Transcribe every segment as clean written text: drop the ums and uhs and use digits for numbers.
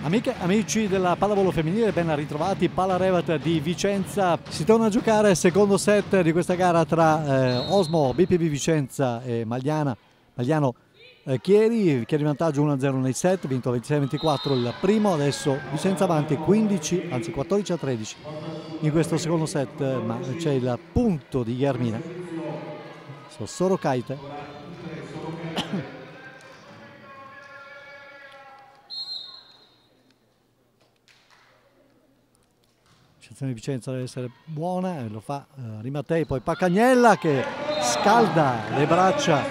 Amiche, amici della pallavolo femminile, ben ritrovati. Palla Revat di Vicenza. Si torna a giocare il secondo set di questa gara tra Osmo BPV Vicenza e Magliano Chieri. Chieri in vantaggio 1-0 nei set, vinto 26-24 il primo. Adesso Vicenza avanti 14-13 in questo secondo set, ma c'è il punto di Guillermina. Soro Kaite. Di Vicenza deve essere buona e lo fa Rimattei, poi Pacagnella che scalda le braccia,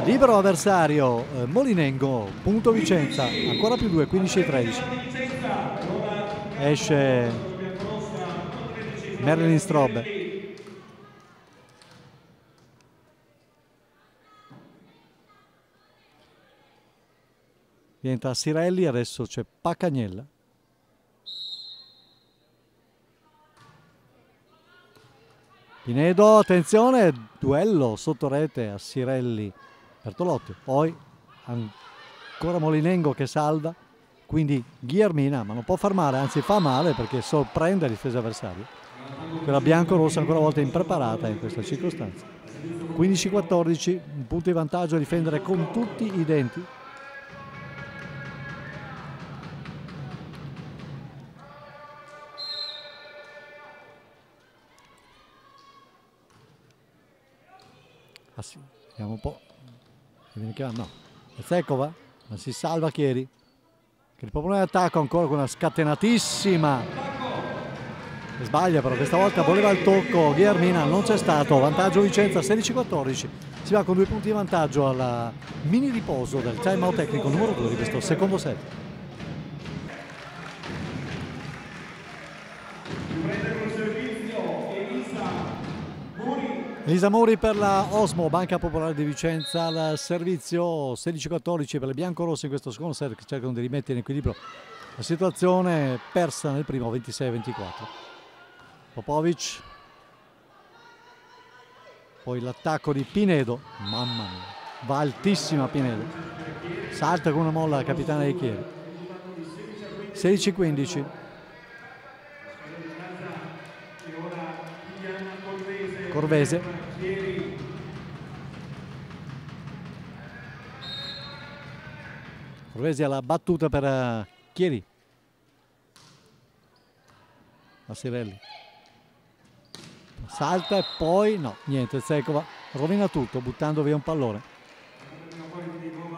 libero avversario Molinengo, punto Vicenza, ancora più 2, 15-13. Esce Merlin Strobe. Rientra Sirelli, adesso c'è Pacagnella. Pinedo, attenzione, duello sotto rete a Sirelli Bertolotti, poi ancora Molinengo che salva, quindi Guillermina, ma non può far male, anzi fa male perché sorprende la difesa avversaria. Quella bianco-rossa ancora una volta impreparata in questa circostanza. 15-14, un punto di vantaggio a difendere con tutti i denti. Ah sì, vediamo un po'. No, è Zekova, ma si salva Chieri che ripropone l'attacco ancora con una scatenatissima. Sbaglia però questa volta, voleva il tocco Guillermina, non c'è stato. Vantaggio Vicenza 16-14. Si va con 2 punti di vantaggio al mini riposo del time out tecnico numero 2 di questo secondo set. Elisa Mori per la Osmo, Banca Popolare di Vicenza, al servizio. 16-14 per le biancorosse in questo secondo set che cercano di rimettere in equilibrio la situazione persa nel primo 26-24. Popovic, poi l'attacco di Pinedo, mamma mia, va altissima Pinedo, salta con una molla la capitana dei Chieri. 16-15. Corvese, Corvese alla battuta per Chieri, Massirelli salta e poi no, niente, Zekova rovina tutto buttando via un pallone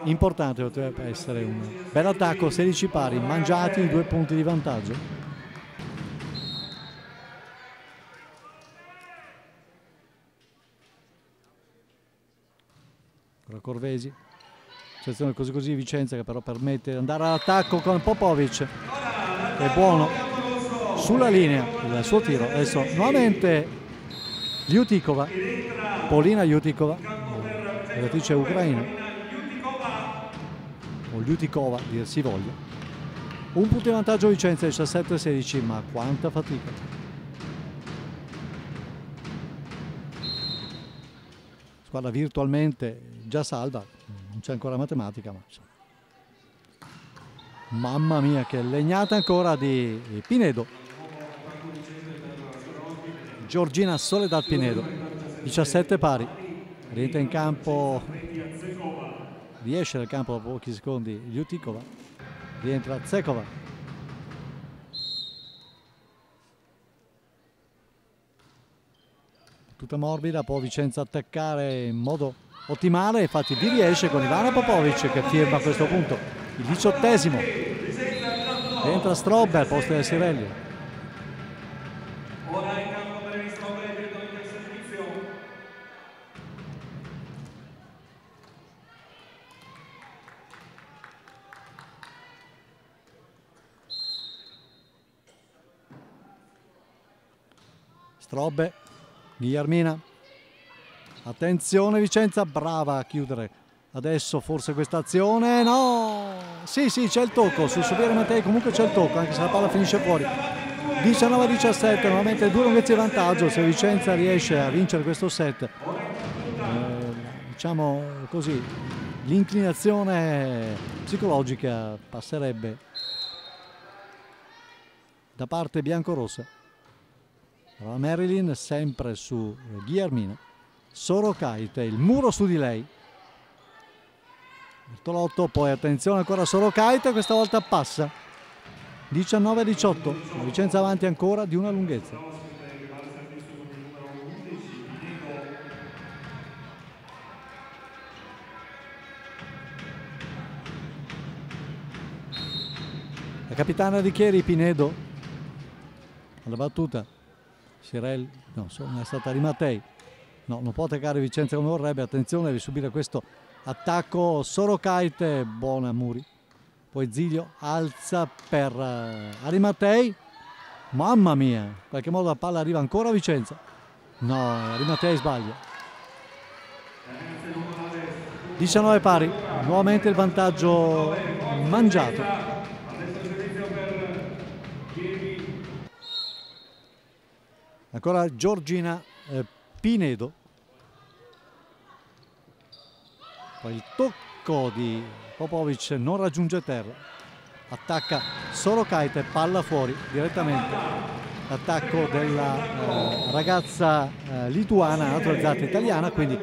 importante. Potrebbe essere un bel attacco. 16 pari mangiati, 2 punti di vantaggio. Corvesi, sezione così Vicenza che però permette di andare all'attacco con Popovic, è buono sulla linea il suo tiro. Adesso nuovamente Lyutikova, Polina Lyutikova, giocatrice ucraina, o Lyutikova dir si voglia. Un punto di vantaggio Vicenza, 17-16, ma quanta fatica. Squadra virtualmente già salva, non c'è ancora matematica, ma insomma. Mamma mia che legnata ancora di Pinedo. Giorgina Soledad Pinedo, 17 pari, rientra in campo, riesce dal campo dopo pochi secondi Lyutikova, rientra Zekova. Tutta morbida, può Vicenza attaccare in modo ottimale, infatti vi riesce con Ivana Popovic che firma a questo punto il 18esimo. Entra Strobe al posto del Sirelli. Strobbe, Guillermina, attenzione Vicenza, brava a chiudere adesso forse questa azione, no, sì c'è il tocco su Sofia Arimatei, comunque c'è il tocco anche se la palla finisce fuori. 19-17, nuovamente 2 lunghezze di vantaggio. Se Vicenza riesce a vincere questo set, diciamo così, l'inclinazione psicologica passerebbe da parte biancorossa. La Marilyn sempre su Guillermina, Sorokaite, il muro su di lei, Bertolotto, poi attenzione ancora Sorokaite, questa volta passa. 19-18, Vicenza avanti ancora di una lunghezza. La capitana di Chieri, Pinedo, alla battuta. Sirel, no, è stata Arimatei. No, non può attaccare Vicenza come vorrebbe, attenzione, deve subire questo attacco. Sorokaite, buona Muri. Poi Zilio alza per Arimatei, mamma mia, in qualche modo la palla arriva ancora a Vicenza, no, Arimatei sbaglia. 19 pari, nuovamente il vantaggio mangiato. Ancora Giorgina Pinedo, poi il tocco di Popovic non raggiunge terra, attacca Sorokaite, palla fuori direttamente, l'attacco della ragazza lituana naturalizzata italiana, quindi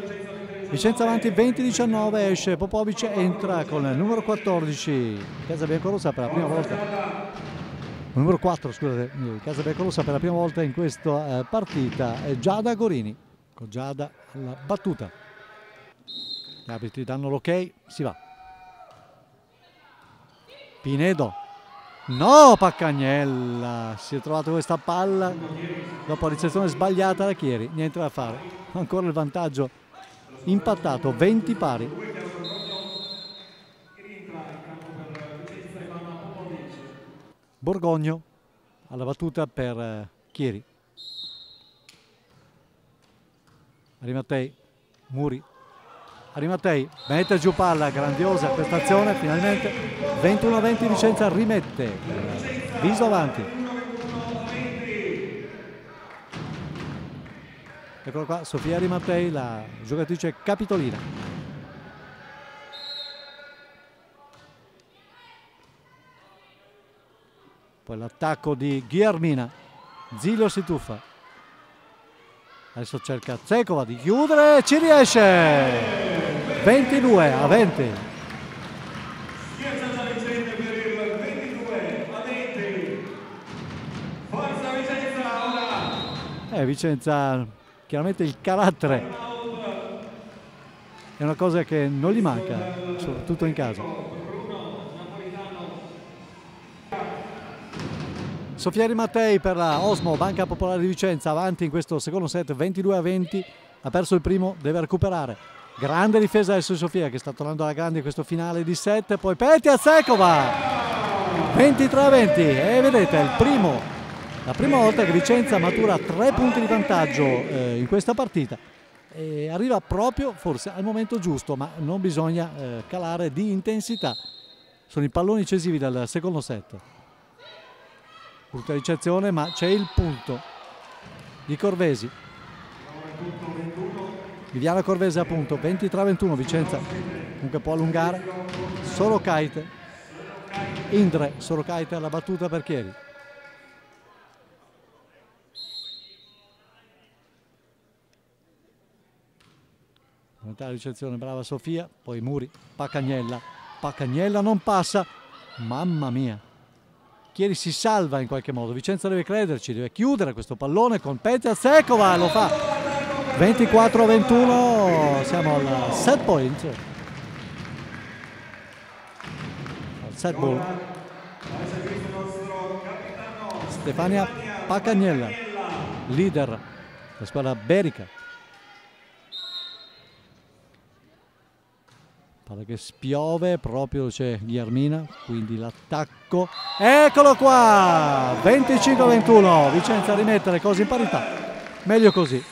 Vicenza avanti 20-19, esce Popovic, entra con il numero 14 Casa Biancorossa per la prima volta, numero 4 scusate, Casa Biancorossa per la prima volta in questa partita, Giada Gorini, con Giada alla battuta. Gli arbitri danno l'ok, si va. Pinedo, no, Paccagnella, si è trovato questa palla dopo la ricezione sbagliata da Chieri, niente da fare, ancora il vantaggio impattato, 20 pari. Borgogno alla battuta per Chieri, Arimatei, Muri, Arimatei mette giù palla, grandiosa questa azione, finalmente 21-20, Vicenza rimette viso avanti. Eccola qua Sofia Arimatei, la giocatrice capitolina. Poi l'attacco di Guillermina, Zilio si tuffa, adesso cerca Cekova di chiudere, ci riesce! 22-20. Vicenza, chiaramente il carattere è una cosa che non gli manca, soprattutto in casa. Sofia Arimatei per la Osmo, Banca Popolare di Vicenza, avanti in questo secondo set 22-20, ha perso il primo, deve recuperare. Grande difesa adesso di Sofia che sta tornando alla grande in questo finale di set, poi Petja Cekova 23-20 e vedete la prima volta che Vicenza matura 3 punti di vantaggio in questa partita e arriva proprio forse al momento giusto, ma non bisogna calare di intensità. Sono i palloni incisivi del secondo set. Brutta ricezione, ma c'è il punto di Corvesi. Viviana Corvese appunto, 23-21, Vicenza comunque può allungare. Sorokaite, Indre, Sorokaite alla battuta per Chieri. La ricezione, brava Sofia, poi Muri, Paccagnella non passa, mamma mia. Chieri si salva in qualche modo, Vicenza deve crederci, deve chiudere questo pallone con Petja Cekova, lo fa. 24-21, siamo al set point, al set ball. Stefania Paccagnella, leader della squadra berica. Palla che spiove, proprio c'è Guillermina, quindi l'attacco. Eccolo qua! 25-21, Vicenza a rimettere cose in parità. Meglio così.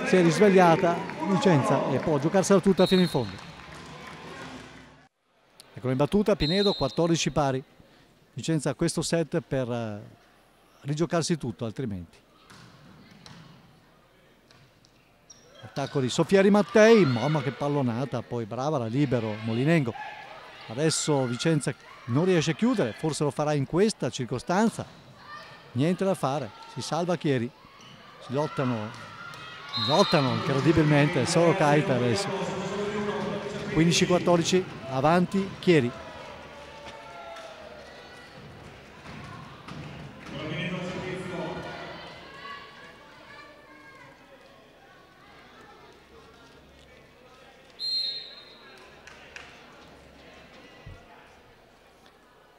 Si è risvegliata Vicenza e può giocarsela tutta fino in fondo. Ecco in battuta Pinedo, 14 pari. Vicenza questo set per rigiocarsi tutto altrimenti. Attacco di Sofieri Mattei, mamma che pallonata, poi brava la libero Molinengo. Adesso Vicenza non riesce a chiudere, forse lo farà in questa circostanza. Niente da fare, si salva Chieri. Si lottano incredibilmente, solo Kaita adesso. 15-14, avanti Chieri.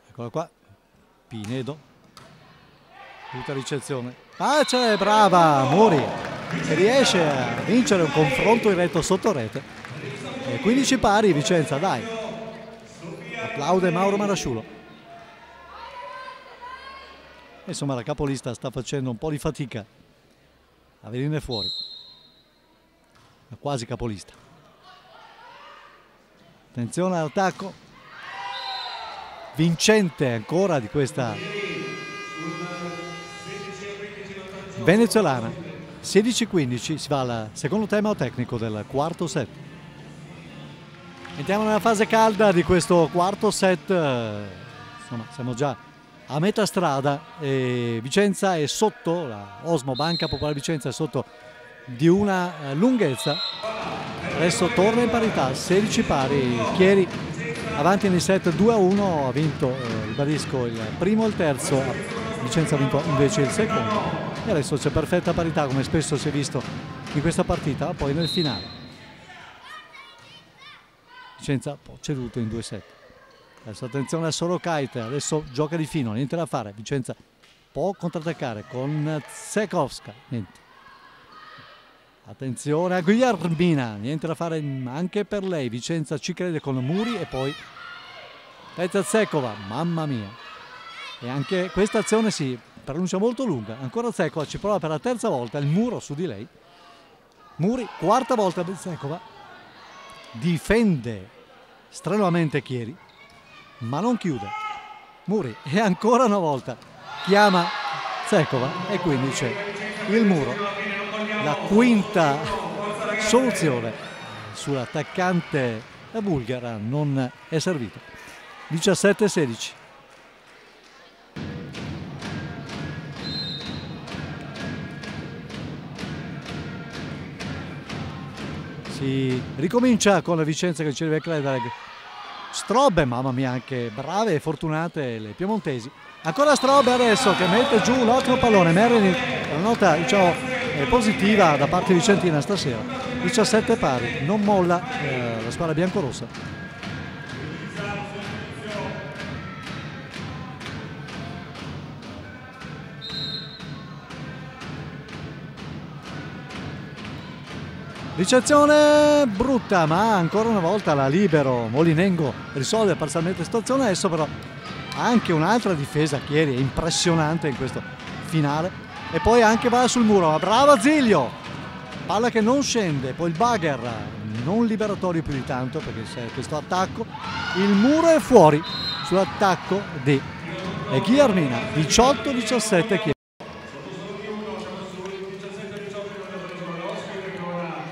Eccolo qua, Pinedo, tutta ricezione. Ah, c'è, brava Muri, che riesce a vincere un confronto diretto sotto rete. E 15 pari Vicenza, dai. Applaude Mauro Marasciulo. Insomma la capolista sta facendo un po' di fatica a venirne fuori. È quasi capolista. Attenzione all'attacco. Vincente ancora di questa venezuelana. 16-15, si va al secondo tempo tecnico del quarto set. Entriamo nella fase calda di questo quarto set. Insomma, siamo già a metà strada e Vicenza è sotto, la Osmo Banca Popolare Vicenza è sotto di una lunghezza. Adesso torna in parità, 16 pari. Chieri avanti nel set 2-1, ha vinto, ribadisco, il primo e il terzo, Vicenza ha vinto invece il secondo e adesso c'è perfetta parità come spesso si è visto in questa partita, poi nel finale. Vicenza ceduto in 2 set. Adesso attenzione a Sorokaite, adesso gioca di fino, niente da fare, Vicenza può contrattaccare con Tsekowska, niente. Attenzione a Guglielmina, niente da fare anche per lei, Vicenza ci crede con Muri e poi Petazekova, mamma mia. E anche questa azione si pronuncia molto lunga, ancora Zekova ci prova per la terza volta, il muro su di lei. Muri, quarta volta Petazekova, difende strenuamente Chieri, ma non chiude. Muri e ancora una volta chiama Zekova e quindi c'è il muro. La quinta soluzione sull'attaccante bulgara non è servita. 17-16. Si ricomincia con la Vicenza che riceve Kleiderg. Strobbe, mamma mia, anche brave e fortunate le piemontesi. Ancora Strobbe adesso che mette giù un ottimo pallone. Merini, la nota diciamo positiva da parte di Vicentina stasera. 17 pari, non molla la squadra biancorossa. Ricezione brutta, ma ancora una volta la libero Molinengo risolve parzialmente la situazione. Adesso però anche un'altra difesa Chieri è impressionante in questo finale. E poi anche va sul muro, ma brava Ziglio, palla che non scende, poi il bugger non liberatorio più di tanto perché c'è questo attacco, il muro è fuori sull'attacco di Guglielmina. 18-17 Chieri.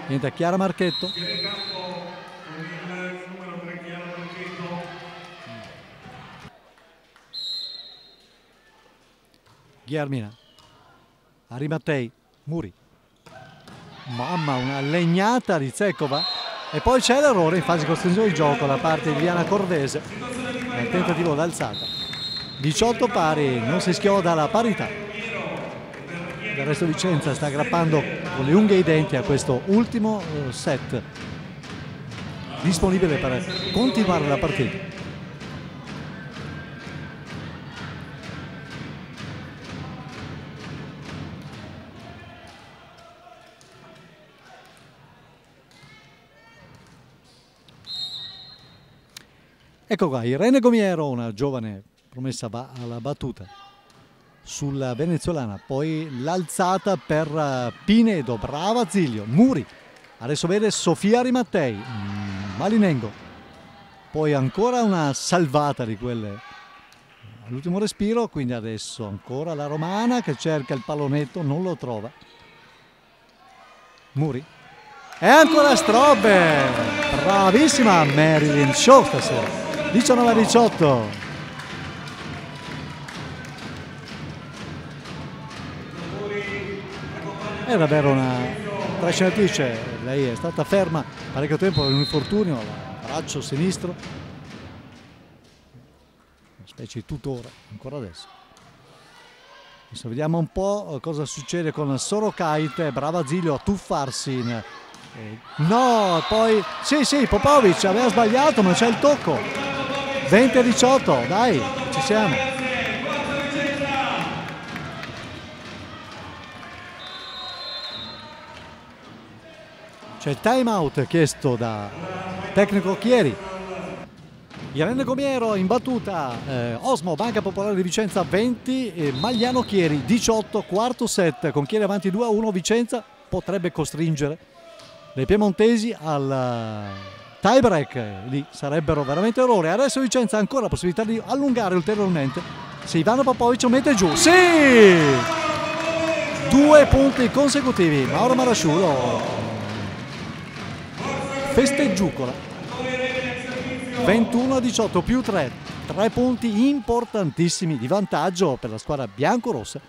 Niente, Chiara Marchetto. Guglielmina. Arimattei, Muri, mamma, una legnata di Zekova e poi c'è l'errore in fase di costruzione di gioco da parte di Diana Corvese nel tentativo d'alzata. 18 pari, non si schioda la parità. Del resto Vicenza sta aggrappando con le unghie ai denti a questo ultimo set disponibile per continuare la partita. Ecco qua, Irene Gomiero, una giovane promessa, va alla battuta sulla venezuelana, poi l'alzata per Pinedo, brava Zilio, Muri, adesso vede Sofia Rimattei, Molinengo, poi ancora una salvata di quelle all'ultimo respiro, quindi adesso ancora la romana che cerca il pallonetto, non lo trova, Muri, e ancora Strobbe, bravissima Marilyn Show stasera, 19-18. È davvero una trascinatrice, lei è stata ferma parecchio tempo per un infortunio al braccio sinistro, una specie di tutore ancora adesso. Adesso vediamo un po' cosa succede con Sorokite, brava Zilio a tuffarsi no, poi sì, Popovic aveva sbagliato ma c'è il tocco, 20-18, dai, ci siamo. C'è il time out chiesto da tecnico Chieri. Irene Gomiero in battuta, Osmo, Banca Popolare di Vicenza 20, e Magliano Chieri 18, quarto set, con Chieri avanti 2-1, Vicenza potrebbe costringere le piemontesi al tie break, lì sarebbero veramente errori. Adesso Vicenza ha ancora la possibilità di allungare ulteriormente, se Ivano Popovic mette giù, sì! 2 punti consecutivi, Mauro Marasciulo festeggiucola, 21-18 più 3 punti importantissimi di vantaggio per la squadra biancorossa.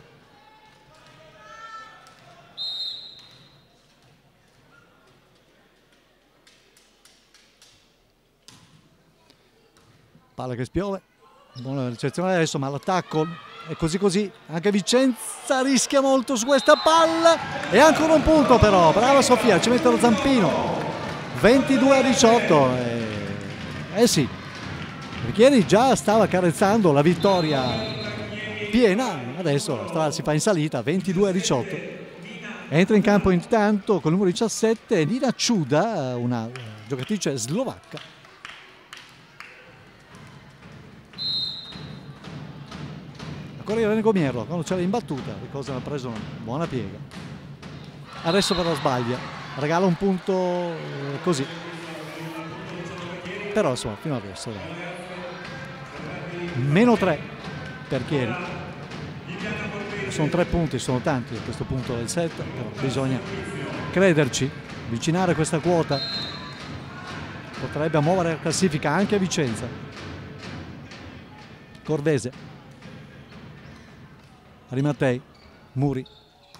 Palla che spiove, buona ricezione adesso, ma l'attacco è così, anche Vicenza rischia molto su questa palla, e ancora un punto però, brava Sofia, ci mette lo zampino, 22-18, sì, Chieri già stava carezzando la vittoria piena, adesso la strada si fa in salita, 22-18, entra in campo intanto con il numero 17 Nina Ciuda, una giocatrice slovacca. Ancora Irene Gomiero, quando c'era in battuta, le cose hanno preso una buona piega, adesso però sbaglia, regala un punto così, però insomma fino adesso meno 3 per Chieri, sono 3 punti, sono tanti a questo punto del set, però bisogna crederci, avvicinare questa quota potrebbe muovere la classifica anche a Vicenza. Corvese, Rimattei, Muri,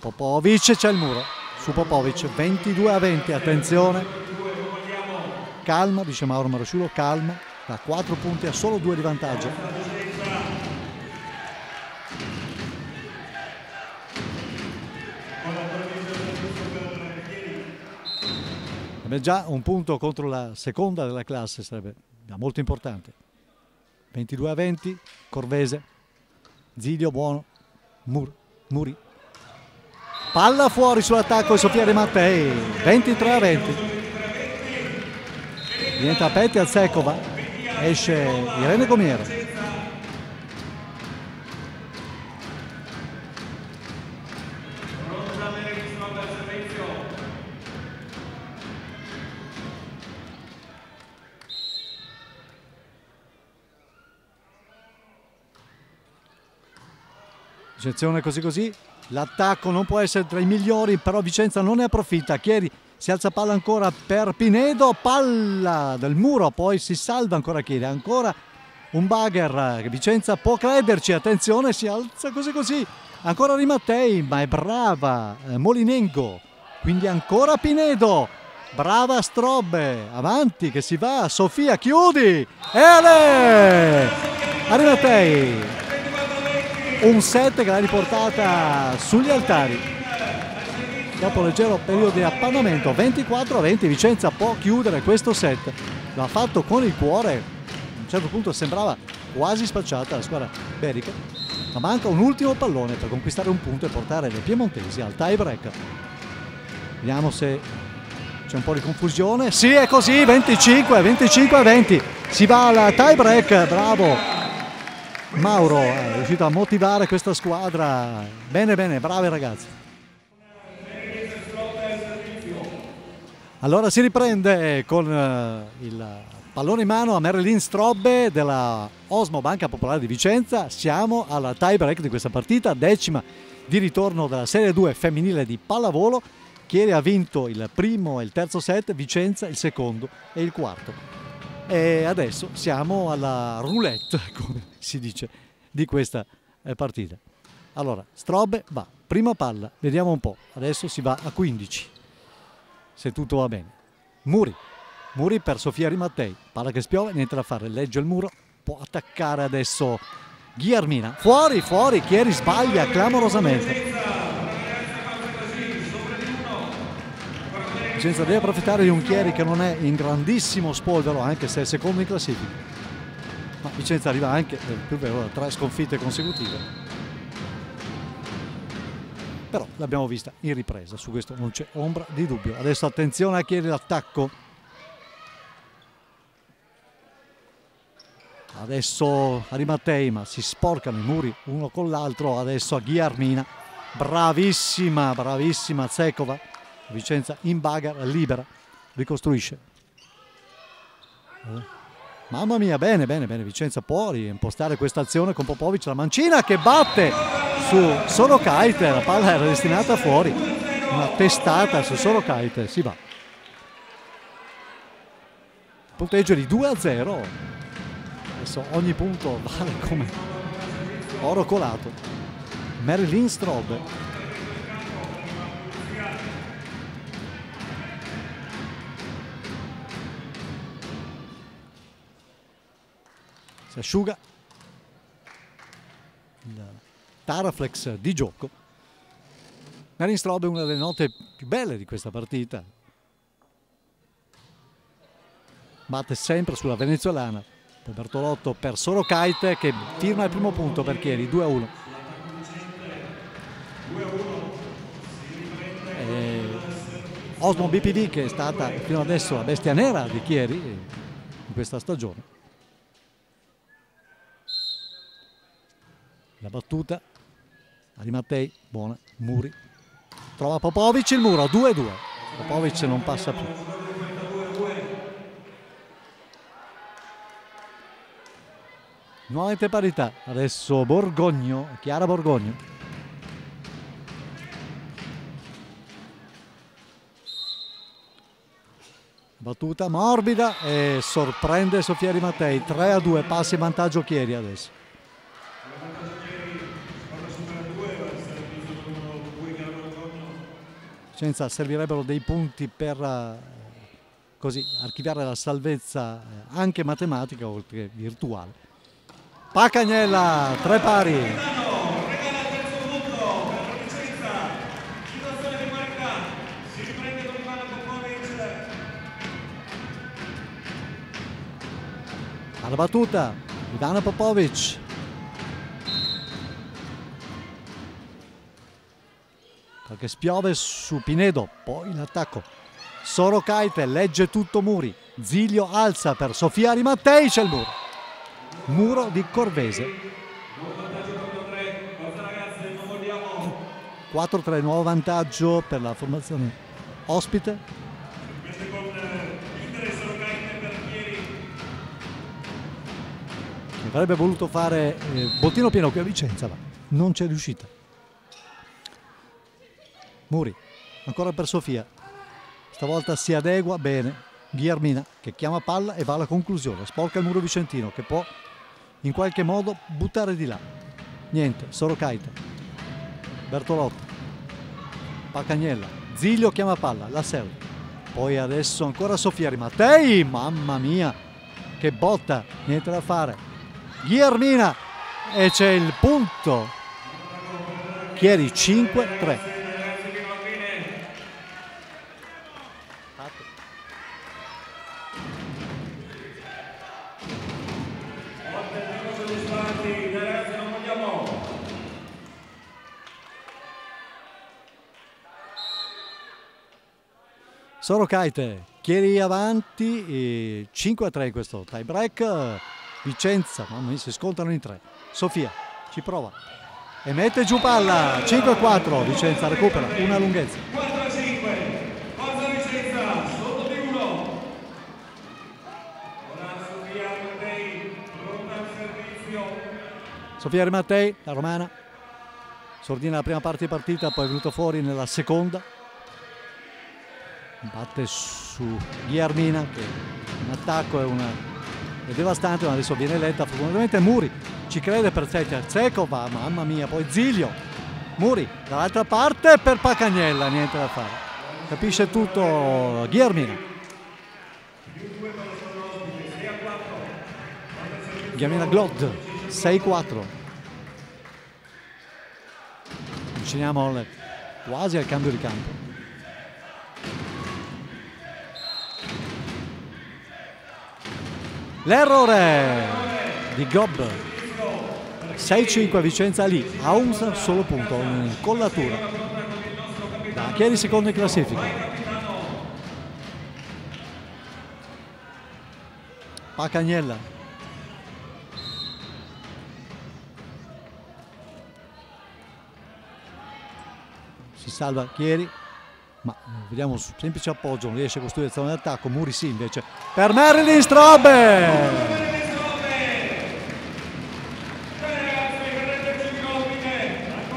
Popovic, c'è il muro su Popovic, 22-20, attenzione, calma, dice Mauro Marasciulo, calma, da 4 punti a solo 2 di vantaggio. Abbiamo già un punto contro la seconda della classe, sarebbe molto importante. 22-20, Corvese, Zilio buono, Muri. Palla fuori sull'attacco di Sofia Rimattei, 23-20. Diventa Petja Zekova, esce Irene Gomiero. Eccezione così, l'attacco non può essere tra i migliori, però Vicenza non ne approfitta. Chieri si alza palla ancora per Pinedo, palla del muro, poi si salva ancora Chieri, ancora un bugger che Vicenza può crederci, attenzione, si alza così, ancora Rimattei, ma è brava Molinengo, quindi ancora Pinedo, brava Strobbe, avanti che si va, Sofia chiudi, e Rimattei. Un set che l'ha riportata sugli altari dopo un leggero periodo di appannamento. 24-20, Vicenza può chiudere questo set, l'ha fatto con il cuore, a un certo punto sembrava quasi spacciata la squadra berica, ma manca un ultimo pallone per conquistare un punto e portare le piemontesi al tie break. Vediamo se c'è un po' di confusione, sì è così, 25-20, si va al tie break, bravo Mauro è riuscito a motivare questa squadra. Bene, bene, bravi ragazzi. Allora si riprende con il pallone in mano a Marilyn Strobbe della Osmo Banca Popolare di Vicenza. Siamo alla tie break di questa partita, 10ª di ritorno della Serie 2 femminile di pallavolo. Chieri ha vinto il primo e il terzo set, Vicenza il secondo e il quarto. E adesso siamo alla roulette, come si dice, di questa partita. Allora, Strobbe va, prima palla, vediamo un po', adesso si va a 15, se tutto va bene. Muri per Sofia Rimattei, palla che spiove, niente da fare, legge il muro, può attaccare adesso Ghiarmina, fuori, Chieri sbaglia clamorosamente. Vicenza deve approfittare di un Chieri che non è in grandissimo spolvero, anche se è secondo in classifica, ma Vicenza arriva anche, più vero, da 3 sconfitte consecutive, però l'abbiamo vista in ripresa, su questo non c'è ombra di dubbio. Adesso attenzione a Chieri, l'attacco, adesso a Rimattei, ma si sporcano i muri uno con l'altro. Adesso a Ghiarmina, bravissima Zekova. Vicenza in bagar, libera, ricostruisce. Mamma mia, bene, Vicenza può reimpostare questa azione con Popovic, la mancina che batte su Sorokaite, la palla era destinata fuori, una testata su Sorokaite, si va. Il punteggio di 2-0, adesso ogni punto vale come oro colato. Marilyn Strobbe. Si asciuga il Taraflex di gioco. Marilyn Strobbe è una delle note più belle di questa partita, batte sempre sulla venezuelana. Poi Bertolotto per Sorokaite che firma il primo punto per Chieri, 2-1. Osmo BPV, che è stata fino adesso la bestia nera di Chieri in questa stagione. La battuta a Rimattei, buona, Muri trova Popovic, il muro, 2-2. Popovic non passa più. Nuovamente parità, adesso Borgogno, Chiara Borgogno. Battuta morbida e sorprende Sofia Rimattei, 3-2, passi in vantaggio Chieri adesso. Vicenza servirebbero dei punti per così archiviare la salvezza anche matematica oltre che virtuale. Pacagnella, 3 pari. Alla battuta Ivana Popovic. Perché spiove su Pinedo, poi l'attacco. Sorokaite legge tutto Muri. Ziglio alza per Sofia Rimattei, c'è il muro. Muro di Corvese. 4-3, nuovo vantaggio per la formazione ospite. Avrebbe voluto fare bottino pieno qui a Vicenza, ma non c'è riuscita. Muri, ancora per Sofia, stavolta si adegua bene Ghiarmina che chiama palla e va alla conclusione, sporca il muro vicentino che può in qualche modo buttare di là. Niente, Sorokaite, Bertolotto, Pacagnella, Ziglio chiama palla, la serve. Poi adesso ancora Sofia Rimattei, mamma mia, che botta, niente da fare. Ghiarmina e c'è il punto. Chieri 5-3. Sorokaite, Chieri avanti, 5-3 in questo tie break. Vicenza, mamma mia, si scontrano in 3. Sofia ci prova e mette giù palla. 5-4, Vicenza recupera una lunghezza. 4-5, Forza Vicenza, sotto di 1. Ora Sofia Mattei, pronta al servizio. Sofia Mattei, la romana, sordina la prima parte di partita, poi è venuta fuori nella seconda. Batte su Guillermina che in attacco è devastante, ma adesso viene letta. Fortunatamente Muri ci crede per Zekova, mamma mia, poi Zilio, Muri dall'altra parte per Pacagnella, niente da fare, capisce tutto Guillermina. Guillermina Glod 6-4. Avviciniamo quasi al cambio di campo. L'errore di Gob. 6-5 Vicenza lì a un solo punto, un'incollatura da Chieri secondo in classifica. Pacagnella, si salva Chieri, ma vediamo su semplice appoggio, non riesce a costruire zona d'attacco. Muri sì invece per Marilyn Strobe.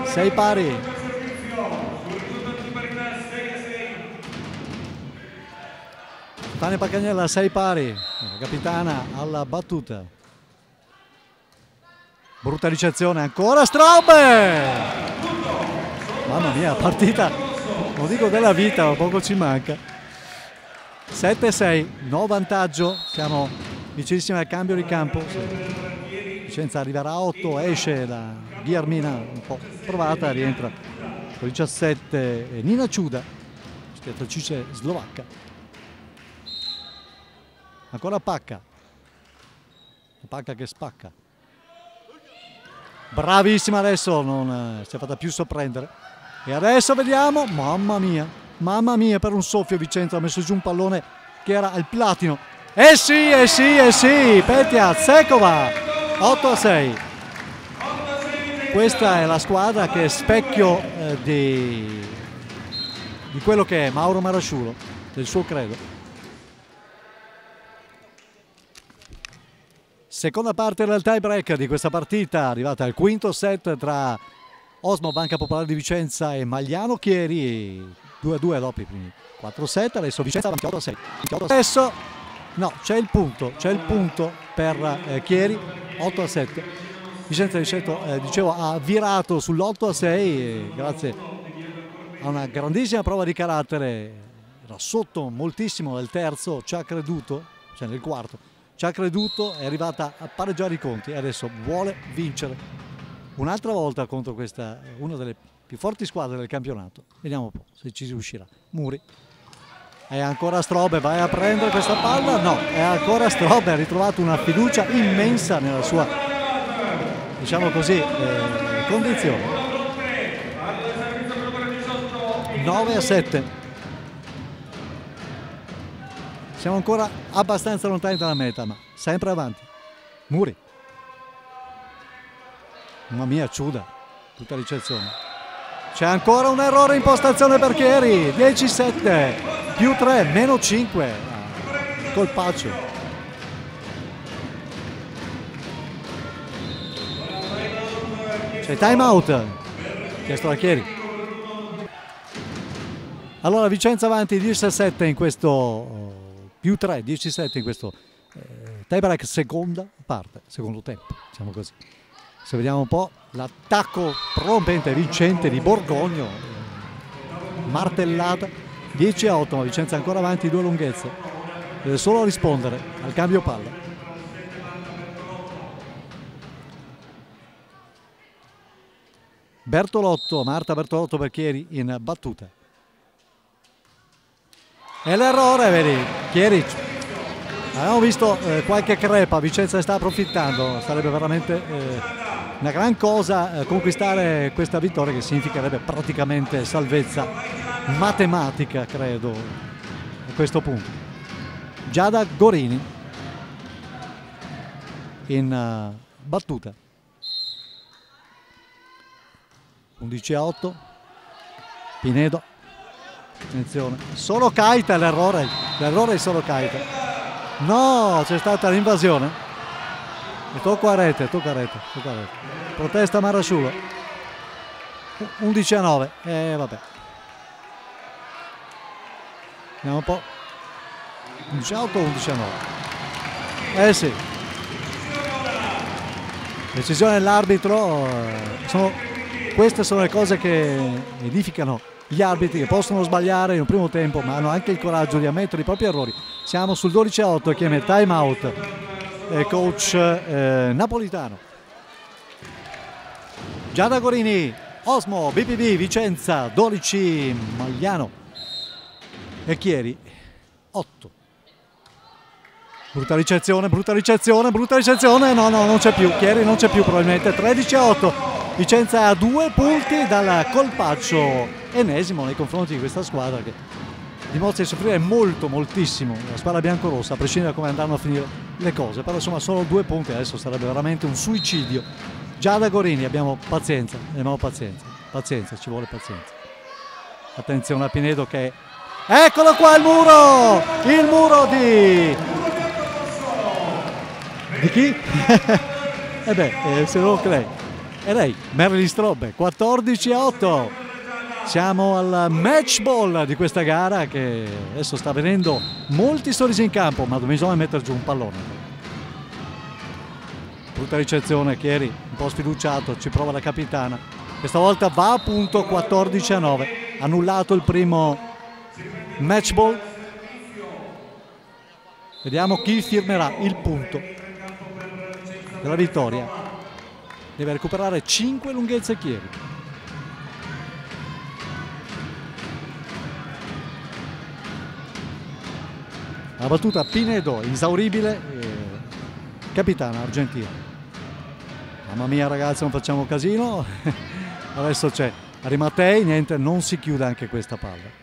6 pari. Tane Pacagnella 6 pari, la capitana alla battuta. Brutta ricezione ancora Straube. Mamma mia, partita, non dico della vita, ma poco ci manca. 7-6, no vantaggio, siamo vicinissimi al cambio di campo. Vicenza arriverà a 8, esce la Guillermina un po' provata, rientra con 17 Nina Ciuda, schiattatrice slovacca. Ancora Pacca, Pacca che spacca. Bravissima adesso, non si è fatta più sorprendere. E adesso vediamo, mamma mia, per un soffio Vicenza ha messo giù un pallone che era al platino. Sì, Petja Zekova. 8-6. Questa è la squadra che è specchio di quello che è Mauro Marasciulo, del suo credo. Seconda parte del tie break di questa partita, arrivata al quinto set tra Osmo Banca Popolare di Vicenza e Magliano Chieri. 2-2 dopo i primi 4 set, adesso Vicenza avanti 8-6. Adesso no, c'è il punto per Chieri. 8-7. Vicenza dicevo, ha virato sull'8-6 grazie a una grandissima prova di carattere. Era sotto moltissimo nel terzo, ci ha creduto, cioè nel quarto, ci ha creduto, è arrivata a pareggiare i conti e adesso vuole vincere un'altra volta contro questa, una delle più forti squadre del campionato. Vediamo un po' se ci riuscirà. Muri. È ancora Strobe, vai a prendere questa palla? No, è ancora Strobe, ha ritrovato una fiducia immensa nella sua, diciamo così, condizione. 9-7. Siamo ancora abbastanza lontani dalla meta, ma sempre avanti. Muri. Mamma mia, Ciuda, tutta ricezione. C'è ancora un errore in postazione per Chieri. 10-7. Più 3, meno 5, colpaccio. C'è time out, chiesto da Chieri. Allora Vicenza avanti 17 in questo, più 3, 17 in questo tie break, seconda parte, secondo tempo, diciamo così. Se vediamo un po' l'attacco rompente vincente di Borgogno, martellata. 10-8, ma Vicenza ancora avanti, 2 lunghezze, deve solo rispondere al cambio palla. Bertolotto, Marta Bertolotto per Chieri in battuta. E l'errore, vedi, Chieri, abbiamo visto qualche crepa, Vicenza ne sta approfittando, sarebbe veramente una gran cosa conquistare questa vittoria, che significherebbe praticamente salvezza matematica, credo, a questo punto. Giada Gorini in battuta. 11-8. Pinedo, attenzione, solo Keita l'errore è solo Keita. No, c'è stata l'invasione e tocca a rete. Protesta Marasciulo. 11-9. Vabbè, vediamo un po'. 11-8 o 11-9? Sì, decisione dell'arbitro. Queste sono le cose che edificano gli arbitri, che possono sbagliare in un primo tempo ma hanno anche il coraggio di ammettere i propri errori. Siamo sul 12-8, chiama time out coach Napolitano. Giada Gorini, Osmo, BPB, Vicenza 12, Magliano e Chieri 8. Brutta ricezione, no, non c'è più, Chieri non c'è più probabilmente. 13-8, Vicenza ha 2 punti dal colpaccio ennesimo nei confronti di questa squadra che dimostra di soffrire moltissimo la squadra biancorossa, a prescindere da come andranno a finire le cose, però insomma sono 2 punti, adesso sarebbe veramente un suicidio. Giada Gorini, abbiamo pazienza, ci vuole pazienza. Attenzione a Pinedo che... Eccolo qua il muro di chi? Se non lo crei. E lei, Marilyn Strobbe, 14-8. Siamo al match ball di questa gara che adesso sta venendo molti sorrisi in campo, ma bisogna mettere giù un pallone. Brutta ricezione, Chieri un po' sfiduciato, ci prova la capitana. Questa volta va a punto, 14-9. Annullato il primo match ball. Vediamo chi firmerà il punto della vittoria. Deve recuperare 5 lunghezze Chieri. La battuta Pinedo, esauribile, capitana argentina. Mamma mia ragazzi, non facciamo casino. Adesso c'è Arimatei, niente, non si chiude anche questa palla.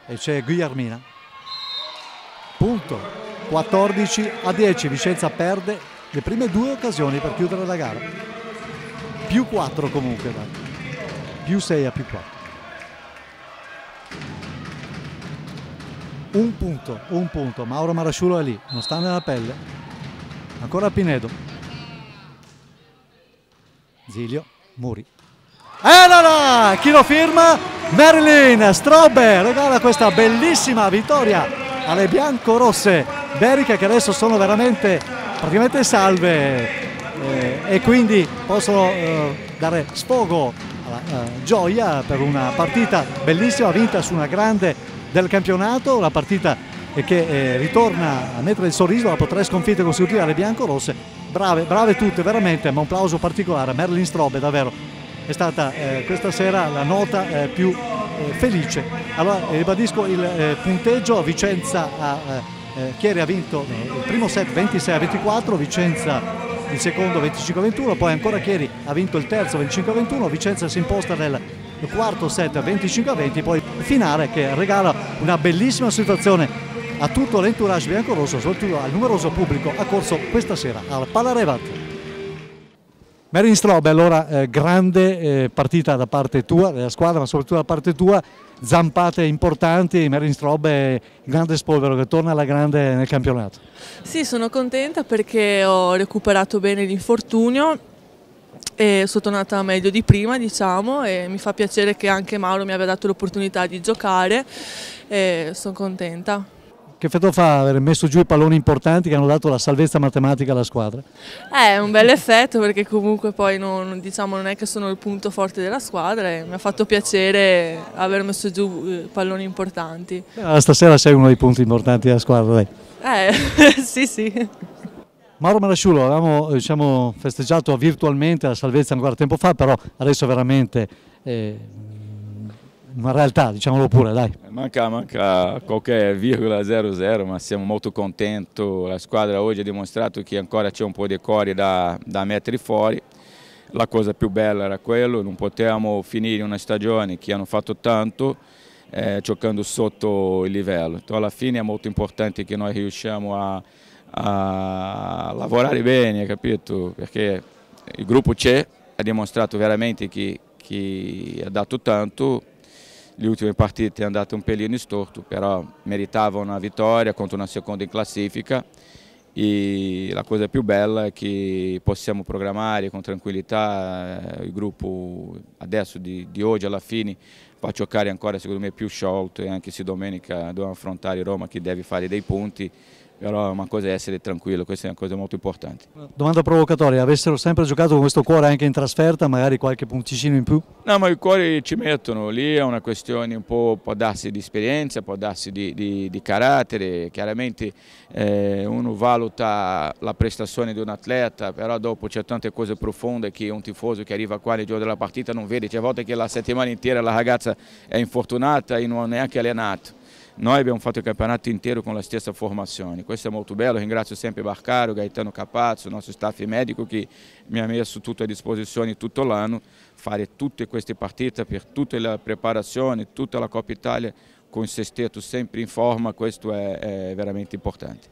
E c'è Gugliarmina. Punto. 14-10, Vicenza perde le prime 2 occasioni per chiudere la gara. Più 4 comunque, dai. Più 6 a più 4. Un punto, Mauro Marasciulo è lì, non sta nella pelle. Ancora Pinedo. Zilio, Muri. No! Chi lo firma? Marilyn Strobbe regala questa bellissima vittoria alle biancorosse Beriche, che adesso sono veramente praticamente salve e quindi possono dare sfogo alla gioia per una partita bellissima vinta su una grande del campionato, una partita che ritorna a mettere il sorriso dopo 3 sconfitte consecutive alle biancorosse. Brave tutte veramente, ma un plauso particolare a Marilyn Strobbe, davvero è stata questa sera la nota più felice. Allora ribadisco il punteggio: Vicenza Chieri ha vinto il primo set 26-24, Vicenza il secondo 25-21, poi ancora Chieri ha vinto il terzo 25-21, Vicenza si imposta nel quarto set 25-20, poi finale che regala una bellissima situazione a tutto l'entourage biancorosso, soprattutto al numeroso pubblico accorso questa sera al Palarevat. Marilyn Strobbe, allora grande partita da parte tua, della squadra, ma soprattutto da parte tua, zampate importanti. Marilyn Strobbe, grande spolvero che torna alla grande nel campionato. Sì, sono contenta perché ho recuperato bene l'infortunio e sono tornata meglio di prima, diciamo, e mi fa piacere che anche Mauro mi abbia dato l'opportunità di giocare e sono contenta. Che effetto fa aver messo giù i palloni importanti che hanno dato la salvezza matematica alla squadra? È un bel effetto perché comunque poi non è che sono il punto forte della squadra e mi ha fatto piacere aver messo giù palloni importanti. Stasera sei uno dei punti importanti della squadra, dai. Sì. Mauro Marasciulo, avevamo festeggiato virtualmente la salvezza ancora tempo fa, però adesso veramente una realtà, diciamolo pure, dai. Manca qualche virgola 0-0, ma siamo molto contenti. La squadra oggi ha dimostrato che ancora c'è un po' di cuore da mettere fuori. La cosa più bella era quello, non potevamo finire una stagione che hanno fatto tanto giocando sotto il livello. Alla fine è molto importante che noi riusciamo a lavorare bene, capito? Perché il gruppo c'è, ha dimostrato veramente che che ha dato tanto. Le ultime partite è andate un pelino storto, però meritava una vittoria contro una seconda in classifica e la cosa più bella è che possiamo programmare con tranquillità. Il gruppo adesso di oggi alla fine va a giocare ancora secondo me più sciolto, e anche se domenica dobbiamo affrontare Roma che deve fare dei punti, però una cosa è essere tranquillo, questa è una cosa molto importante. Domanda provocatoria, avessero sempre giocato con questo cuore anche in trasferta, magari qualche punticino in più? No, ma i cuori ci mettono, lì è una questione un po', può darsi di esperienza, può darsi di carattere, chiaramente uno valuta la prestazione di un atleta, però dopo c'è tante cose profonde che un tifoso che arriva qua nel giorno della partita non vede, c'è volte che la settimana intera la ragazza è infortunata e non è neanche allenato. Noi abbiamo fatto il campionato intero con la stessa formazione, questo è molto bello, ringrazio sempre Barcaro, Gaetano Capazzo, il nostro staff medico che mi ha messo tutto a disposizione tutto l'anno, fare tutte queste partite per tutta la preparazione, tutta la Coppa Italia con il sestetto sempre in forma, questo è veramente importante.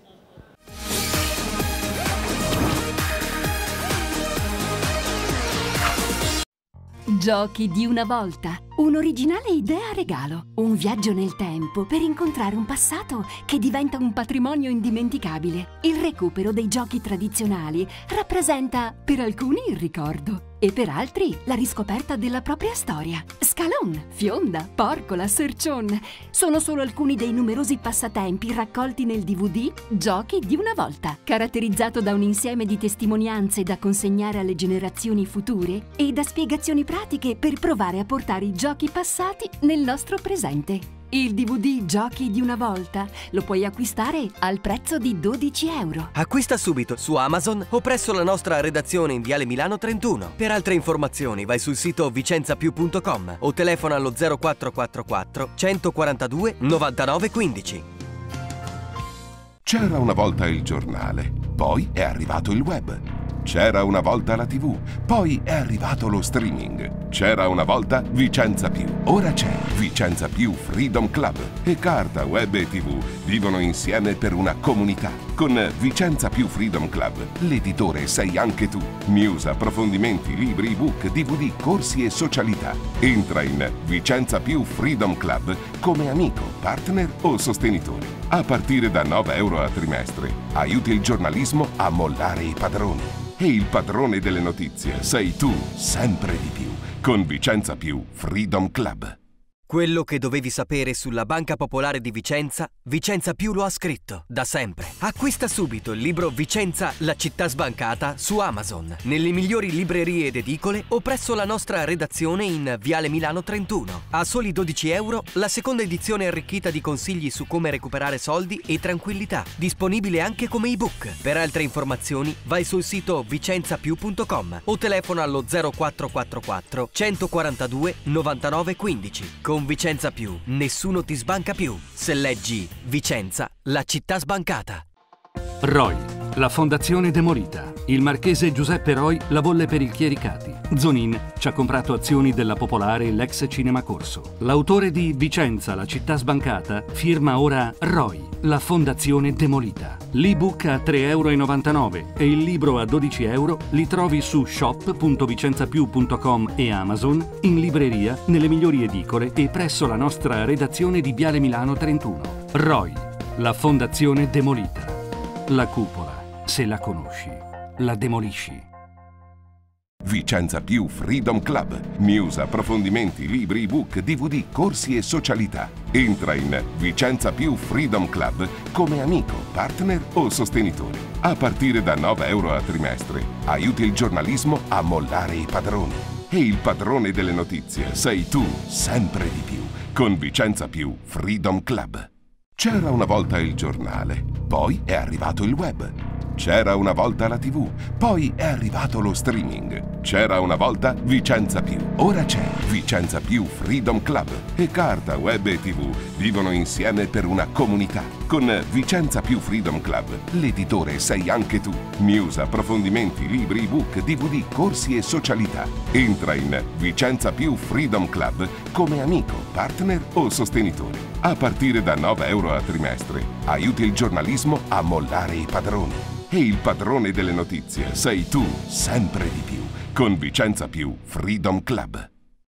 Giochi di una volta. Un'originale idea regalo. Un viaggio nel tempo per incontrare un passato che diventa un patrimonio indimenticabile. Il recupero dei giochi tradizionali rappresenta per alcuni il ricordo e per altri la riscoperta della propria storia. Scalon, Fionda, Porcola, Sercion sono solo alcuni dei numerosi passatempi raccolti nel DVD Giochi di una volta, caratterizzato da un insieme di testimonianze da consegnare alle generazioni future e da spiegazioni pratiche per provare a portare i giochi passati nel nostro presente. Il DVD Giochi di una volta lo puoi acquistare al prezzo di €12. Acquista subito su Amazon o presso la nostra redazione in Viale Milano 31. Per altre informazioni vai sul sito vicenzapiù.com o telefona allo 0444 142 99 15. C'era una volta il giornale, poi è arrivato il web. C'era una volta la TV, poi è arrivato lo streaming. C'era una volta Vicenza Più, ora c'è Vicenza Più Freedom Club. E carta, web e TV vivono insieme per una comunità. Con Vicenza Più Freedom Club, l'editore sei anche tu. News, approfondimenti, libri, ebook, DVD, corsi e socialità. Entra in Vicenza Più Freedom Club come amico, partner o sostenitore. A partire da €9 a trimestre, aiuti il giornalismo a mollare i padroni. E il padrone delle notizie sei tu, sempre di più, con Vicenza Più Freedom Club. Quello che dovevi sapere sulla Banca Popolare di Vicenza, Vicenza Più lo ha scritto, da sempre. Acquista subito il libro Vicenza, la città sbancata su Amazon, nelle migliori librerie ed edicole o presso la nostra redazione in Viale Milano 31. A soli €12 la seconda edizione arricchita di consigli su come recuperare soldi e tranquillità, disponibile anche come ebook. Per altre informazioni vai sul sito vicenzapiù.com o telefona allo 0444 142 99 15. Con Vicenza Più, nessuno ti sbanca più. Se leggi Vicenza, la città sbancata. ROI, la fondazione demolita. Il marchese Giuseppe Roi la volle per il Chiericati. Zonin ci ha comprato azioni della Popolare e l'ex Cinema Corso. L'autore di Vicenza, la città sbancata, firma ora ROI, la fondazione demolita. L'ebook a €3,99 e il libro a €12 li trovi su shop.vicenzapiù.com e Amazon, in libreria, nelle migliori edicole e presso la nostra redazione di Viale Milano 31. ROI, la fondazione demolita. La cupola, se la conosci, la demolisci. Vicenza Più Freedom Club. News, approfondimenti, libri, ebook, DVD, corsi e socialità. Entra in Vicenza Più Freedom Club come amico, partner o sostenitore. A partire da €9 a trimestre, aiuti il giornalismo a mollare i padroni. E il padrone delle notizie sei tu, sempre di più, con Vicenza Più Freedom Club. C'era una volta il giornale, poi è arrivato il web. C'era una volta la TV, poi è arrivato lo streaming. C'era una volta Vicenza Più, ora c'è Vicenza Più Freedom Club. E carta, web e TV vivono insieme per una comunità. Con Vicenza Più Freedom Club, l'editore sei anche tu. News, approfondimenti, libri, ebook, DVD, corsi e socialità. Entra in Vicenza Più Freedom Club come amico, partner o sostenitore. A partire da €9 a trimestre, aiuti il giornalismo a mollare i padroni. E il padrone delle notizie sei tu, sempre di più, con Vicenza Più Freedom Club.